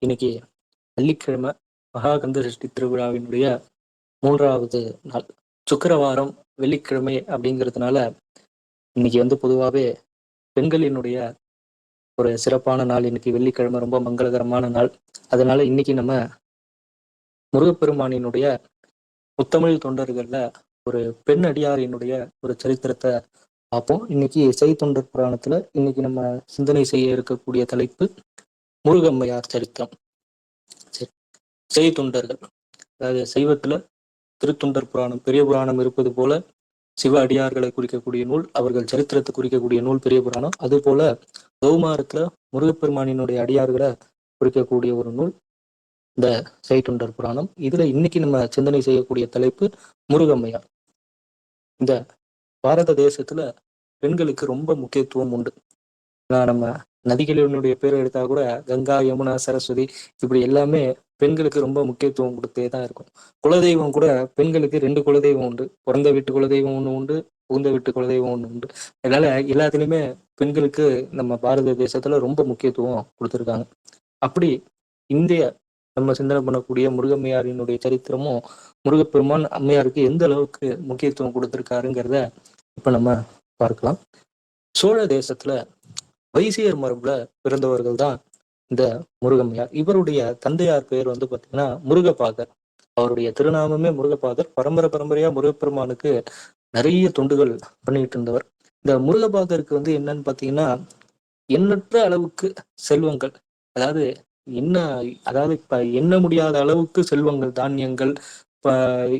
இன்னைக்கு வெள்ளிக்கிழமை மகாகந்த சஷ்டி திருவிழாவினுடைய 3வது நாள். சுக்கிரவாரம், வெள்ளிக்கிழமை அப்படிங்கிறதுனால இன்னைக்கு பொதுவாகவே பெண்களினுடைய ஒரு சிறப்பான நாள். இன்னைக்கு வெள்ளிக்கிழமை ரொம்ப மங்களகரமான நாள். அதனால இன்னைக்கு நம்ம முருகப்பெருமானினுடைய முத்தமிழ் தொண்டர்கள்ல ஒரு பெண் அடியாரினுடைய ஒரு சரித்திரத்தை பார்ப்போம். இன்னைக்கு செய்தொண்டர் புராணத்துல இன்னைக்கு நம்ம சிந்தனை செய்ய இருக்கக்கூடிய தலைப்பு முருகம்மையார் சரித்திரம். சரி, செய்தொண்டர்கள், அதாவது சைவத்துல திருத்தொண்டர் புராணம் பெரிய புராணம் இருப்பது போல சிவ அடியார்களை குறிக்கக்கூடிய நூல், அவர்கள் சரித்திரத்தை குறிக்கக்கூடிய நூல் பெரிய புராணம். அது போல கௌமாரத்துல முருகப்பெருமானினுடைய அடியார்களை குறிக்கக்கூடிய ஒரு நூல் இந்த செய்தொண்டர் புராணம். இதுல இன்னைக்கு நம்ம சிந்தனை செய்யக்கூடிய தலைப்பு முருகம்மையார். இந்த பாரத தேசத்துல பெண்களுக்கு ரொம்ப முக்கியத்துவம் உண்டு. நம்ம நதிகளினுடைய பேர் எடுத்தா கூட கங்கா, யமுனா, சரஸ்வதி இப்படி எல்லாமே பெண்களுக்கு ரொம்ப முக்கியத்துவம் கொடுத்தே தான் இருக்கும். குலதெய்வம் கூட பெண்களுக்கு 2 குலதெய்வம் உண்டு. பிறந்த வீட்டு குலதெய்வம் ஒன்று உண்டு, புகுந்த வீட்டு குலதெய்வம் ஒன்று உண்டு. அதனால எல்லாத்துலேயுமே பெண்களுக்கு நம்ம பாரத தேசத்துல ரொம்ப முக்கியத்துவம் கொடுத்துருக்காங்க. அப்படி இந்திய நம்ம சிந்தனை பண்ணக்கூடிய முருகம்மையாரினுடைய சரித்திரமும் முருகப்பெருமான் அம்மையாருக்கு எந்த அளவுக்கு முக்கியத்துவம் கொடுத்துருக்காருங்கிறத இப்ப நம்ம பார்க்கலாம். சோழ தேசத்துல வைசியர் மரபுல பிறந்தவர்கள் தான் இந்த முருகம்மையார். இவருடைய தந்தையார் பேர் பாத்தீங்கன்னா முருகபாதர். அவருடைய திருநாமமே முருகபாதர். பரம்பரை பரம்பரையா முருகப்பெருமானுக்கு நிறைய தொண்டுகள் பண்ணிட்டு இருந்தவர். இந்த முருகபாதருக்கு என்னன்னு பாத்தீங்கன்னா எண்ணற்ற அளவுக்கு செல்வங்கள், அதாவது என்ன அதாவது இப்ப எண்ண முடியாத அளவுக்கு செல்வங்கள், தானியங்கள், இப்ப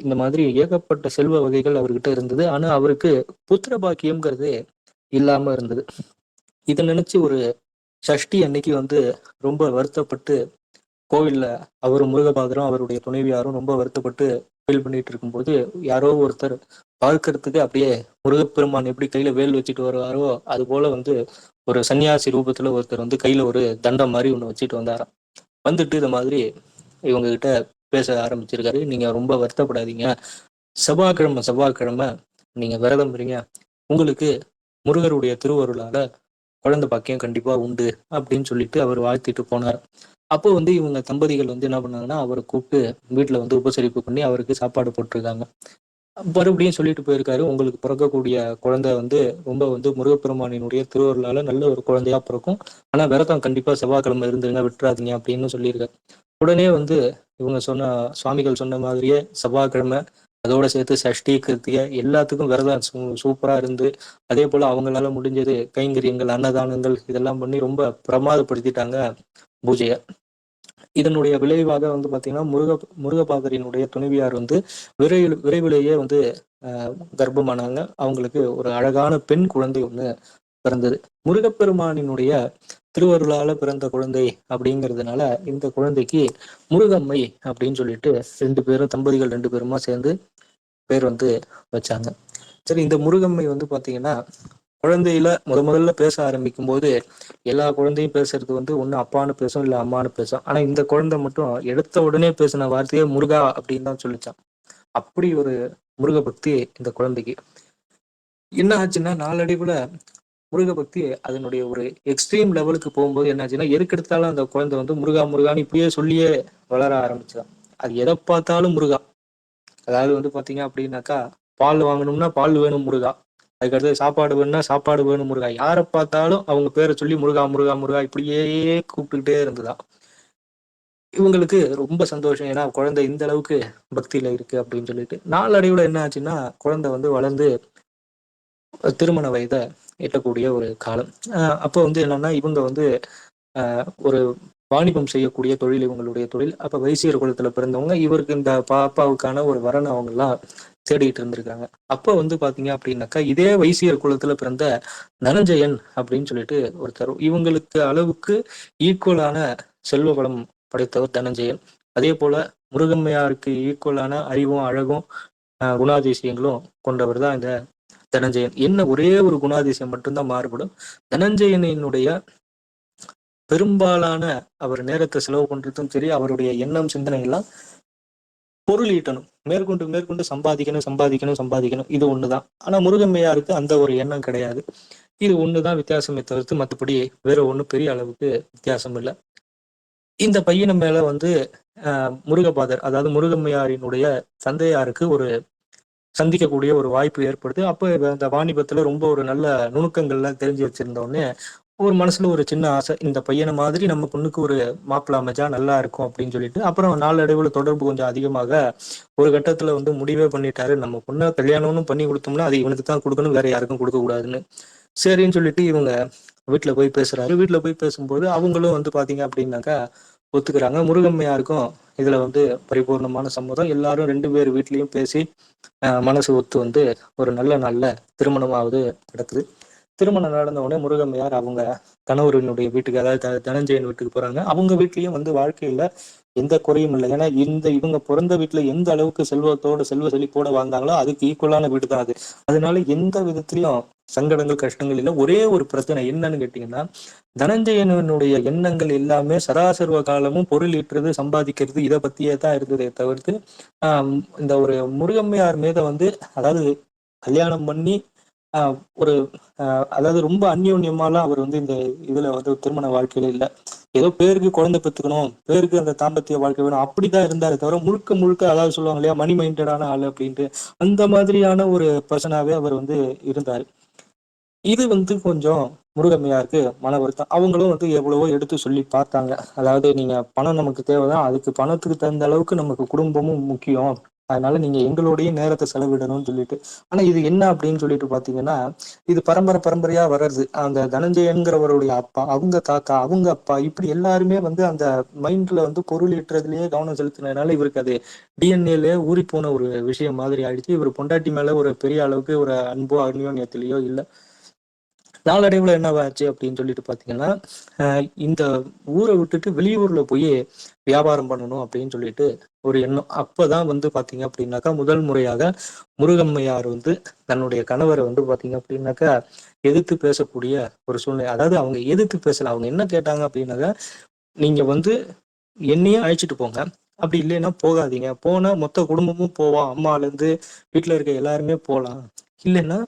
இந்த மாதிரி ஏகப்பட்ட செல்வ வகைகள் அவர்கிட்ட இருந்தது. ஆனா அவருக்கு புத்திர பாக்கியம்ங்கிறது இல்லாம இருந்தது. இதை நினைச்சு ஒரு சஷ்டி அன்னைக்கு ரொம்ப வருத்தப்பட்டு கோவில்ல அவரு முருகபாதரும் அவருடைய துணைவியாரும் ரொம்ப வருத்தப்பட்டு ஃபீல் பண்ணிட்டு இருக்கும்போது யாரோ ஒருத்தர் பார்க்கறதுக்கு அப்படியே முருகப்பெருமான் எப்படி கையில வேல் வச்சுட்டு வருவாரோ அது போல ஒரு சன்னியாசி ரூபத்துல ஒருத்தர் கையில ஒரு தண்டம் மாதிரி ஒண்ணு வச்சுட்டு வந்தாராம். வந்துட்டு இந்த மாதிரி இவங்க கிட்ட பேச ஆரம்பிச்சிருக்காரு. நீங்க ரொம்ப வருத்தப்படாதீங்க, செவ்வாய்க்கிழமை செவ்வாய்க்கிழமை நீங்க விரதம் இருங்க, உங்களுக்கு முருகருடைய திருவருளால குழந்தை பாக்கியம் கண்டிப்பா உண்டு அப்படின்னு சொல்லிட்டு அவர் வாழ்த்திட்டு போனார். அப்போ இவங்க தம்பதிகள் என்ன பண்ணாங்கன்னா அவரை கூப்பிட்டு வீட்டுல உபசரிப்பு பண்ணி அவருக்கு சாப்பாடு போட்டிருக்காங்க. மறுபடியும் சொல்லிட்டு போயிருக்காரு, உங்களுக்கு பிறக்கக்கூடிய குழந்தை ரொம்ப முருகப்பெருமானினுடைய திருவருளால நல்ல ஒரு குழந்தையா பிறக்கும். ஆனா விரதம் கண்டிப்பா செவ்வாய்க்கிழமை இருந்துருங்க, விட்டுறாதீங்க அப்படின்னு சொல்லியிருக்காரு. உடனே இவங்க சொன்ன சுவாமிகள் சொன்ன மாதிரியே செவ்வாய்க்கிழமை அதோட சேர்த்து சஷ்டி, கிருத்திகை எல்லாத்துக்கும் விரதம் சூப்பரா இருந்து, அதே போல அவங்களால முடிஞ்சது கைங்கரியங்கள், அன்னதானங்கள் இதெல்லாம் பண்ணி ரொம்ப பிரமாதப்படுத்திட்டாங்க பூஜைய. இதனுடைய விளைவாக பாத்தீங்கன்னா முருகபாதரினுடைய துணைவியார் விரைவிலேயே கர்ப்பமானாங்க. அவங்களுக்கு ஒரு அழகான பெண் குழந்தை ஒண்ணு பிறந்தது. முருகப்பெருமானினுடைய திருவருளால பிறந்த குழந்தை அப்படிங்கிறதுனால இந்த குழந்தைக்கு முருகம்மை அப்படின்னு சொல்லிட்டு தம்பதிகள் 2 பேருமா சேர்ந்து பேர் வச்சாங்க. சரி, இந்த முருகம்மை பாத்தீங்கன்னா குழந்தையில முதல்ல பேச ஆரம்பிக்கும் போது எல்லா குழந்தையும் பேசுறது ஒண்ணு அப்பான்னு பேசும், இல்ல அம்மானு பேசும். ஆனா இந்த குழந்தை மட்டும் எடுத்த உடனே பேசின வார்த்தையே முருகா அப்படின்னு தான் சொல்லிச்சான். அப்படி ஒரு முருக பக்தி இந்த குழந்தைக்கு. என்ன ஆச்சுன்னா நாளடைவுல முருக பக்தி அதனுடைய ஒரு எக்ஸ்ட்ரீம் லெவலுக்கு போகும்போது என்ன ஆச்சுன்னா எதுக்கெடுத்தாலும் அந்த குழந்தை முருகா முருகான்னு இப்படியே சொல்லியே வளர ஆரம்பிச்சான். அது எதை பார்த்தாலும் முருகா. அதாவது பாத்தீங்க அப்படின்னாக்கா பால் வாங்கணும்னா பால் வேணும் முருகா, அதுக்கடுத்து சாப்பாடு வேணும்னா சாப்பாடு வேணும் முருகா. யாரை பார்த்தாலும் அவங்க பேரை சொல்லி முருகா முருகா முருகா இப்படியே கூப்பிட்டுக்கிட்டே இருந்ததா. இவங்களுக்கு ரொம்ப சந்தோஷம், ஏன்னா குழந்தை இந்த அளவுக்கு பக்தியில இருக்கு அப்படின்னு சொல்லிட்டு. நாளடைவுல என்ன ஆச்சுன்னா குழந்தை வளர்ந்து திருமண வயதை எட்டக்கூடிய ஒரு காலம். அப்போ என்னன்னா இவங்க ஒரு வாணிபம் செய்யக்கூடிய தொழில் இவங்களுடைய தொழில். அப்ப வைசியர் குலத்துல பிறந்தவங்க இவருக்கு இந்த பாப்பாவுக்கான ஒரு வரனை அவங்க எல்லாம் தேடிட்டு இருந்திருக்காங்க. அப்ப பாத்தீங்க அப்படின்னாக்கா இதே வைசியர் குலத்துல பிறந்த தனஞ்சயன் அப்படின்னு சொல்லிட்டு ஒருத்தர், இவங்களுக்கு அளவுக்கு ஈக்குவலான செல்வ வளம் படைத்தவர் தனஞ்சயன். அதே போல முருகம்மையாருக்கு ஈக்குவலான அறிவும் அழகும் குணாதிசயங்களும் கொண்டவர் தான் இந்த தனஞ்சயன். என்ன ஒரே ஒரு குணாதிசயம் மட்டும்தான் மாறுபடும். தனஞ்சயனினுடைய பெரும்பாலான அவர் நேரத்தை செலவு பண்றதும் சரி, அவருடைய எண்ணம் சிந்தனை எல்லாம் பொருள் ஈட்டணும், மேற்கொண்டு மேற்கொண்டு சம்பாதிக்கணும் சம்பாதிக்கணும் சம்பாதிக்கணும், இது ஒண்ணுதான். ஆனா முருகம்மையாருக்கு அந்த ஒரு எண்ணம் கிடையாது. இது ஒண்ணுதான் வித்தியாசமே தவிர்த்து மற்றபடி வேற ஒண்ணும் பெரிய அளவுக்கு வித்தியாசம் இல்லை. இந்த பையன் மேல வந்து முருகபாதர், அதாவது முருகம்மையாரினுடைய தந்தையாருக்கு ஒரு சந்திக்கக்கூடிய ஒரு வாய்ப்பு ஏற்படுது. அப்ப அந்த வாணிபத்துல ரொம்ப ஒரு நல்ல நுணுக்கங்கள்லாம் தெரிஞ்சு வச்சிருந்த உடனே, ஒரு மனசுல ஒரு சின்ன ஆசை. இந்த பையன மாதிரி நம்ம பொண்ணுக்கு ஒரு மாப்பிள்ளை அமைஞ்சா நல்லா இருக்கும் அப்படின்னு சொல்லிட்டு, அப்புறம் நாளடைவுல தொடர்பு கொஞ்சம் அதிகமாக, ஒரு கட்டத்துல வந்து முடிவே பண்ணிட்டாரு. நம்ம பொண்ண கல்யாணம்னு பண்ணி குடுத்தோம்னா, அது இவனுக்கு தான் குடுக்கணும். வேற யாருக்கும் குடுக்கக்கூடாதுன்னு. சரின்னு சொல்லிட்டு இவங்க வீட்ல போய் பேசுறாரு. வீட்ல போய் பேசும்போது, அவங்களும் வந்து பாத்தீங்க அப்படின்னாக்கா, ஒத்துக்கிறாங்க. முருகம்மையாருக்கும் இதுல வந்து பரிபூர்ணமான சம்மதம். எல்லாரும் 2 பேர் வீட்லயும் பேசி, மனசு ஒத்து வந்து ஒரு நல்ல நாள்ல திருமணமாவது நடக்குது. திருமணம் நடந்த உடனே முருகம்மையார் அவங்க கணவரினுடைய வீட்டுக்கு, அதாவது தனஞ்சயன் வீட்டுக்கு போறாங்க. அவங்க வீட்லயும் வந்து வாழ்க்கையில எந்த குறையும் இல்லை. ஏன்னா இவங்க பிறந்த வீட்டுல எந்த அளவுக்கு செல்வத்தோட செல்வ செழிப்போட வாழ்ந்தாங்களோ அதுக்கு ஈக்குவலான வீடு தான் அது. அதனால எந்த விதத்திலயும் சங்கடங்கள் கஷ்டங்கள் இல்லை. ஒரே ஒரு பிரச்சனை என்னன்னு கேட்டீங்கன்னா, தனஞ்சயனுடைய எண்ணங்கள் எல்லாமே சராசர்வ காலமும் பொருள் ஈட்டுறது சம்பாதிக்கிறது இதை பத்தியே தான் இருந்ததே தவிர்த்து, ஆஹ் இந்த ஒரு முருகம்மையார் மீத வந்து, அதாவது கல்யாணம் பண்ணி ஒரு அதாவது ரொம்ப அந்யோன்யமாலாம் அவர் வந்து இந்த இதுல வந்து திருமண வாழ்க்கையில இல்ல. ஏதோ பேருக்கு குழந்தை பெத்துக்கணும், பேருக்கு அந்த தாம்பத்திய வாழ்க்கை வேணும், அப்படிதான் இருந்தாரு தவிர முழுக்க முழுக்க, அதாவது சொல்லுவாங்க இல்லையா, மணி மைண்டடான ஆளு அப்படின்ட்டு, அந்த மாதிரியான ஒரு பர்சனாவே அவர் வந்து இருந்தாரு. இது வந்து கொஞ்சம் முருகம்மையாருக்கு மன வருத்தம். அவங்களும் வந்து எவ்வளவோ எடுத்து சொல்லி பார்த்தாங்க. அதாவது நீங்க பணம் நமக்கு தேவைதான். அதுக்கு பணத்துக்கு தகுந்த அளவுக்கு நமக்கு குடும்பமும் முக்கியம். அதனால நீங்க எங்களோடயே நேரத்த செலவிடணும்னு சொல்லிட்டு. ஆனா இது என்ன அப்படின்னு சொல்லிட்டு பார்த்தீங்கன்னா, இது பரம்பரை பரம்பரையா வர்றது. அந்த தனஞ்சயன்கிறவருடைய அப்பா, அவங்க தாத்தா, அவங்க அப்பா, இப்படி எல்லாருமே வந்து அந்த மைண்ட்ல வந்து பொருள் ஈட்டுறதுலயே கவனம் செலுத்தினதுனால இவருக்கு அது டிஎன்ஏலயே ஊறிப்போன ஒரு விஷயம் மாதிரி ஆயிடுச்சு. இவர் பொண்டாட்டி மேல ஒரு பெரிய அளவுக்கு ஒரு அன்போ, அந்யோன்யத்திலயோ இல்ல. நாளடைவுல என்னவாச்சு அப்படின்னு சொல்லிட்டு பாத்தீங்கன்னா, இந்த ஊரை விட்டுட்டு வெளியூர்ல போய் வியாபாரம் பண்ணணும் அப்படின்னு சொல்லிட்டு ஒரு எண்ணம். அப்பதான் வந்து பாத்தீங்க அப்படின்னாக்கா, முதல் முறையாக முருகம்மையார் வந்து தன்னுடைய கணவரை வந்து பாத்தீங்க அப்படின்னாக்கா, எதிர்த்து பேசக்கூடிய ஒரு சூழ்நிலை. அதாவது அவங்க எதிர்த்து பேசல. அவங்க என்ன கேட்டாங்க அப்படின்னாக்கா, நீங்க வந்து என்னையும் அழைச்சிட்டு போங்க. அப்படி இல்லைன்னா போகாதீங்க. போனா மொத்த குடும்பமும் போவோம். அம்மால இருந்து வீட்டுல இருக்க எல்லாருமே போலாம். இல்லைன்னா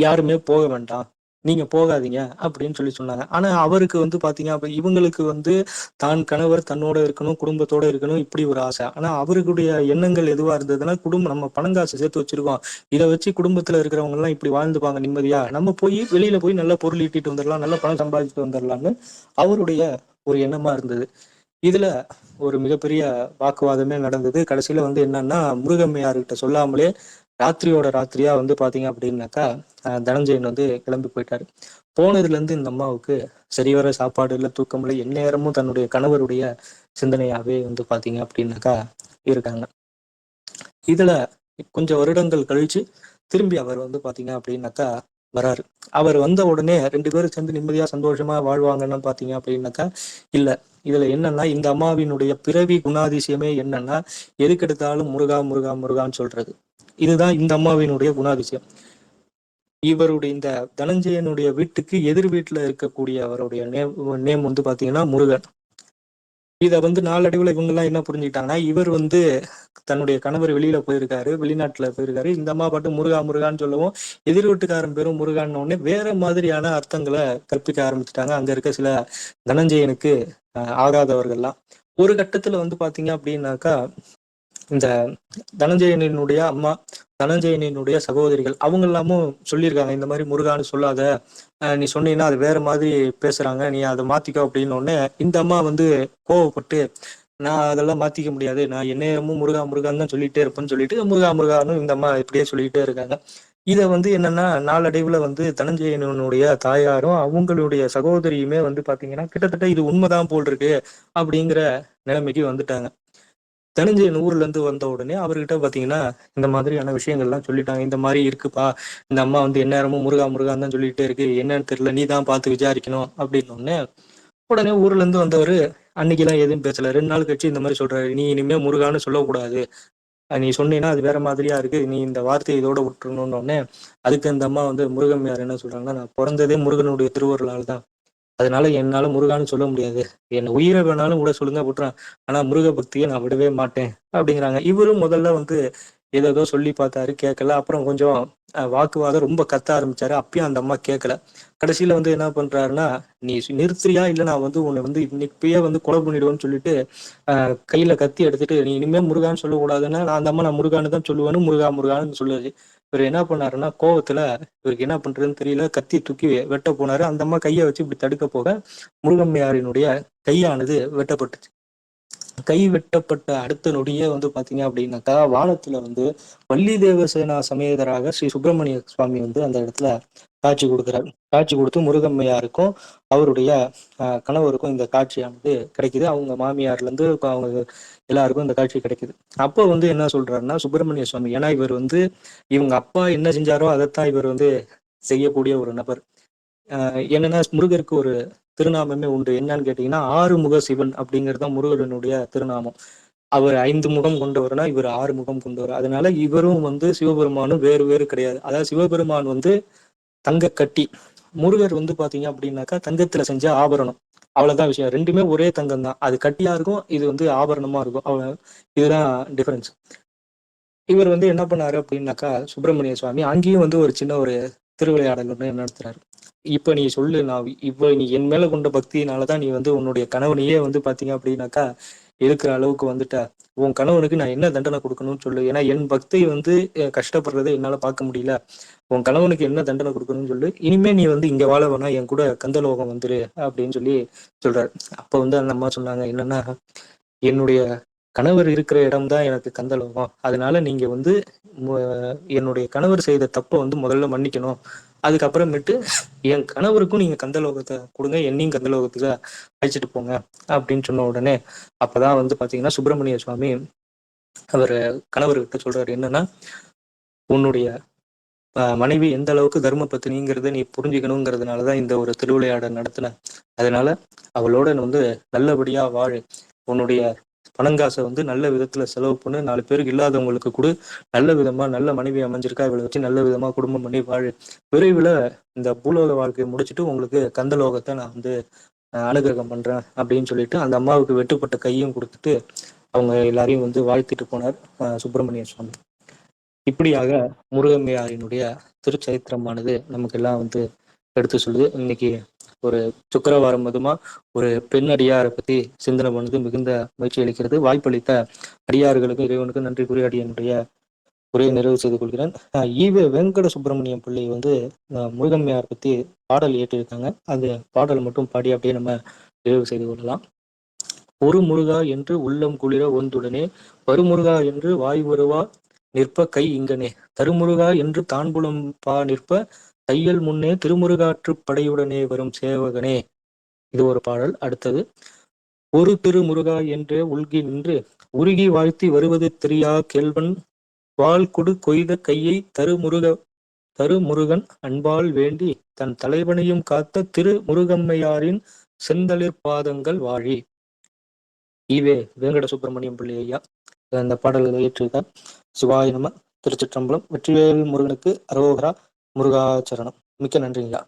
யாருமே போக வேண்டாம். நீங்க போகாதீங்க அப்படின்னு சொன்னாங்க. ஆனா அவருக்கு வந்து பாத்தீங்க அப்ப இவங்களுக்கு வந்து தான் கணவர் தன்னோட இருக்கணும், குடும்பத்தோட இருக்கணும், இப்படி ஒரு ஆசை. ஆனா அவருடைய எண்ணங்கள் எதுவா இருந்ததுன்னா, குடும்பம் நம்ம பணம் காசு சேர்த்து வச்சிருக்கோம். இதை வச்சு குடும்பத்துல இருக்கிறவங்க எல்லாம் இப்படி வாழ்ந்துப்பாங்க நிம்மதியா. நம்ம போய் வெளியில போய் நல்லா பொருள் ஈட்டிட்டு வந்துடலாம், நல்ல பணம் சம்பாதிச்சுட்டு வந்துடலாம்னு அவருடைய ஒரு எண்ணமா இருந்தது. இதுல ஒரு மிகப்பெரிய வாக்குவாதமே நடந்தது. கடைசியில வந்து என்னன்னா, முருகம்மையார்கிட்ட சொல்லாமலே ராத்திரியோட ராத்திரியா வந்து பாத்தீங்க அப்படின்னாக்கா, தனஞ்சயன் வந்து கிளம்பி போயிட்டாரு. போனதுல இருந்து இந்த அம்மாவுக்கு சரிவர சாப்பாடு இல்ல, தூக்கம் இல்லை, எந்நேரமும் தன்னுடைய கணவருடைய சிந்தனையாவே வந்து பாத்தீங்க அப்படின்னாக்கா இருக்காங்க. இதுல கொஞ்சம் வருடங்கள் கழிச்சு திரும்பி அவர் வந்து பாத்தீங்க அப்படின்னாக்கா வராரு. அவர் வந்த உடனே 2 பேரும் சேர்ந்து நிம்மதியா சந்தோஷமா வாழ்வாங்கன்னு பாத்தீங்க அப்படின்னாக்கா இல்ல. இதுல என்னன்னா, இந்த அம்மாவினுடைய பிறவி குணாதிசயமே என்னன்னா, எதுக்கெடுத்தாலும் முருகா முருகா முருகான்னு சொல்றது. இதுதான் இந்த அம்மாவினுடைய குணாதிசயம். இவருடைய இந்த தனஞ்சயனுடைய வீட்டுக்கு எதிர் வீட்டுல இருக்கக்கூடிய அவருடைய நேம் வந்து பாத்தீங்கன்னா முருகன். இத வந்து நாளடைவுல இவங்க எல்லாம் என்ன புரிஞ்சுக்கிட்டாங்கன்னா, இவர் வந்து தன்னுடைய கணவர் வெளியில போயிருக்காரு, வெளிநாட்டுல போயிருக்காரு. இந்த அம்மா பாட்டு முருகா முருகான்னு சொல்லவும், எதிர் வீட்டுக்காரன் பேரும் முருகான்னு உடனே வேற மாதிரியான அர்த்தங்களை கற்பிக்க ஆரம்பிச்சுட்டாங்க அங்க இருக்க சில தனஞ்சயனுக்கு ஆகாதவர்கள்லாம். ஒரு கட்டத்துல வந்து பாத்தீங்க அப்படின்னாக்கா, இந்த தனஞ்சயனினுடைய அம்மா, தனஞ்சயனினுடைய சகோதரிகள் அவங்க எல்லாமும் சொல்லியிருக்காங்க, இந்த மாதிரி முருகான்னு சொல்லாத, நீ சொன்னீங்கன்னா அது வேற மாதிரி பேசுறாங்க, நீ அதை மாத்திக்கோ அப்படின்னு உடனே இந்த அம்மா வந்து கோவப்பட்டு, நான் அதெல்லாம் மாத்திக்க முடியாது, நான் எந்நேரமும் முருகா முருகான்னு தான் சொல்லிட்டே இருப்பேன்னு சொல்லிட்டு முருகா முருகான்னு இந்த அம்மா இப்படியே சொல்லிட்டே இருக்காங்க. இதை வந்து என்னன்னா, நாளடைவுல வந்து தனஞ்சயனுடைய தாயாரும் அவங்களுடைய சகோதரியுமே வந்து பாத்தீங்கன்னா, கிட்டத்தட்ட இது உண்மைதான் போல் இருக்கு அப்படிங்கிற நிலைமைக்கு வந்துட்டாங்க. தனஞ்சயன் ஊர்ல இருந்து வந்த உடனே அவர்கிட்ட பாத்தீங்கன்னா இந்த மாதிரியான விஷயங்கள்லாம் சொல்லிட்டாங்க. இந்த மாதிரி இருக்குப்பா, இந்த அம்மா வந்து எந்நேரமும் முருகா முருகான்னு தான் சொல்லிட்டே இருக்கு, என்னன்னு தெரியல, நீ தான் பார்த்து விசாரிக்கணும் அப்படின்னு உடனே, உடனே ஊர்ல இருந்து வந்தவர் அன்னைக்கெல்லாம் எதுவும் பேசல. 2 நாள் கழிச்சு இந்த மாதிரி சொல்றாரு, நீ இனிமே முருகான்னு சொல்லக்கூடாது, நீ சொன்னீன்னா அது வேற மாதிரியா இருக்கு, நீ இந்த வார்த்தையை இதோட விட்டுறணும்னு உடனே, அதுக்கு அந்த அம்மா வந்து முருகம்மையார் என்ன சொல்றாங்கன்னா, நான் பிறந்ததே முருகனுடைய திருவருளால் தான், அதனால என்னால முருகான்னு சொல்ல முடியாது, என்ன உயிரை வேணாலும் விட சொல்லுங்க விட்டுறேன், ஆனா முருக பக்தியை நான் விடவே மாட்டேன் அப்படிங்கிறாங்க. இவரும் முதல்ல வந்து ஏதேதோ சொல்லி பார்த்தாரு, கேட்கல. அப்புறம் கொஞ்சம் வாக்குவாதம் ரொம்ப கத்த ஆரம்பிச்சாரு. அப்பயும் அந்த அம்மா கேட்கல. கடைசியில வந்து என்ன பண்றாருன்னா, "நீ நிறுத்துறியா? இல்ல நான் வந்து உன்னை வந்து இப்பயே வந்து கொலை பண்ணிடுவேன்னு" சொல்லிட்டு கையில கத்தி எடுத்துட்டு, "நீ இனிமே முருகான்னு சொல்லக்கூடாதுன்னா" அந்த அம்மா "நான் முருகான்னு தான் சொல்லுவேன்னு" முருகா முருகான்னு சொல்லுது. இவரு என்ன பண்ணாருன்னா, கோவத்துல இவருக்கு என்ன பண்றதுன்னு தெரியல. கத்தி தூக்கி வெட்ட போனாரு. அந்த அம்மா கைய வச்சு இப்படி தடுக்க போக, முருகம்மையாரினுடைய கையானது வெட்டப்பட்டுச்சு. கை வெட்டப்பட்ட அடுத்த நொடியே வந்து பாத்தீங்க அப்படின்னாக்கா, வானத்துல வந்து வள்ளி தேவசேனா சமேதராக ஸ்ரீ சுப்பிரமணிய சுவாமி வந்து அந்த இடத்துல காட்சி கொடுக்கிறார். காட்சி கொடுத்து முருகம்மையாருக்கும் அவருடைய கணவருக்கும் இந்த காட்சியானது கிடைக்குது. அவங்க மாமியார்ல இருந்து அவங்க எல்லாருக்கும் இந்த காட்சி கிடைக்குது. அப்போ வந்து என்ன சொல்றாருன்னா சுப்பிரமணிய சுவாமி, ஏன்னா இவர் வந்து இவங்க அப்பா என்ன செஞ்சாரோ அதைத்தான் இவர் வந்து செய்யக்கூடிய ஒரு நபர். என்னன்னா முருகருக்கு ஒரு திருநாமமே உண்டு. என்னன்னு கேட்டீங்கன்னா, ஆறுமுக சிவன் அப்படிங்கிறது தான் முருகனுடைய திருநாமம். அவர் 5 முகம் கொண்டவர்னா, இவர் 6 முகம் கொண்டவர். அதனால இவரும் வந்து சிவபெருமானும் வேறு வேறு கிடையாது. அதாவது சிவபெருமான் வந்து தங்க கட்டி, முருகர் வந்து பாத்தீங்க அப்படின்னாக்கா தங்கத்துல செஞ்ச ஆபரணம். அவ்வளவுதான் விஷயம். 2மே ஒரே தங்கம் தான். அது கட்டியா இருக்கும், இது வந்து ஆபரணமா இருக்கும். இதுதான் டிஃபரன்ஸ். இவர் வந்து என்ன பண்ணாரு அப்படின்னாக்கா, சுப்பிரமணிய சுவாமி அங்கேயும் வந்து ஒரு சின்ன ஒரு திருவிளையாடல் ஒண்ணு நடத்துறாரு. இப்ப நீ சொல்லு, நான் இப்ப நீ என் மேல கொண்ட பக்தியினாலதான் நீ வந்து உன்னுடைய கணவனையே வந்து பாத்தீங்க அப்படின்னாக்கா இருக்கிற அளவுக்கு வந்துட்ட. உன் கணவனுக்கு நான் என்ன தண்டனை கொடுக்கணும்னு சொல்லு. ஏன்னா என் பக்தி வந்து கஷ்டப்படுறதை என்னால பார்க்க முடியல. உன் கணவனுக்கு என்ன தண்டனை கொடுக்கணும்னு சொல்லு. இனிமே நீ வந்து இங்க வாழ வேணா, என் கூட கந்தலோகம் வந்துரு அப்படின்னு சொல்லி சொல்றாரு. அப்ப வந்து அந்த அம்மா சொன்னாங்க என்னன்னா, என்னுடைய கணவர் இருக்கிற இடம் தான் எனக்கு கந்தலோகம். அதனால நீங்க வந்து என்னுடைய கணவர் செய்த தப்பை வந்து முதல்ல மன்னிக்கணும். அதுக்கப்புறமேட்டு என் கணவருக்கும் நீங்க கந்தலோகத்தை கொடுங்க, என்னையும் கந்தலோகத்துக்கு அழைச்சிட்டு போங்க அப்படின்னு சொன்ன உடனே அப்பதான் வந்து பாத்தீங்கன்னா சுப்பிரமணிய சுவாமி அவர் கணவர்கிட்ட சொல்றாரு என்னன்னா, உன்னுடைய மனைவி எந்த அளவுக்கு தர்ம பத்தினிங்கிறத நீ புரிஞ்சுக்கணுங்கிறதுனாலதான் இந்த ஒரு திருவிளையாடல் நடத்தின. அதனால அவளோட வந்து நல்லபடியா வாழு. உன்னுடைய பணங்காசை வந்து நல்ல விதத்துல செலவு பண்ணு. 4 பேருக்கு இல்லாதவங்களுக்கு கூட நல்ல விதமா நல்ல மனைவி அமைஞ்சிருக்கா, இவளை வச்சு நல்ல விதமா குடும்பம் பண்ணி வாழு. விரைவில் இந்த பூலோக வாழ்க்கையை முடிச்சுட்டு உங்களுக்கு கந்தலோகத்தை நான் வந்து அனுகிரகம் பண்றேன் அப்படின்னு சொல்லிட்டு அந்த அம்மாவுக்கு வெட்டுப்பட்ட கையும் கொடுத்துட்டு அவங்க எல்லாரையும் வந்து வாழ்த்திட்டு போனார் சுப்பிரமணிய சுவாமி. இப்படியாக முருகம்மையாரினுடைய திருச்சரித்திரமானது நமக்கு எல்லாம் வந்து எடுத்து சொல்லுது. இன்னைக்கு ஒரு சுக்கிரவாரம் மதுமா ஒரு பெண் அடியாரை பத்தி சிந்தனை பண்ணது மிகுந்த முயற்சி அளிக்கிறது. வாய்ப்பளித்த அடியார்களுக்கும் இறைவனுக்கும் நன்றி கூறி அடியனுடைய உரையை நிறைவு செய்து கொள்கிறேன். ஈவே வெங்கட சுப்பிரமணியம் பிள்ளை வந்து முருகம்மையார் பத்தி பாடல் இயற்றியிருக்காங்க. அந்த பாடல் மட்டும் பாடி அப்படியே நம்ம நிறைவு செய்து கொள்ளலாம். ஒரு முருகா என்று உள்ளம் குளிர ஒன்றுடனே, வருமுருகா என்று வாய் வருவா நிற்ப கை இங்கனே, தருமுருகா என்று தான்புலம் பா நிற்ப தையல் முன்னே, திருமுருகாற்று படையுடனே வரும் சேவகனே. இது ஒரு பாடல். அடுத்தது, ஒரு திருமுருகா என்றே உள்கி நின்று உருகி வாழ்த்தி வருவது தெரியா கேள்வன் வாள் கொடு கொய்த கையை தருமுருகன் அன்பால் வேண்டி தன் தலைவனையும் காத்த திரு முருகம்மையாரின் செந்தளிர் பாதங்கள் வாழி. ஈவே வேங்கட சுப்பிரமணியம் பிள்ளை ஐயா அந்த பாடல்களை ஏற்றிருக்கார். சிவாய நம. திருச்சிற்றம்பலம். வெற்றிவேல் முருகனுக்கு அரோகரா. முருகாச்சரணம். மிக்க நன்றிங்கய்யா.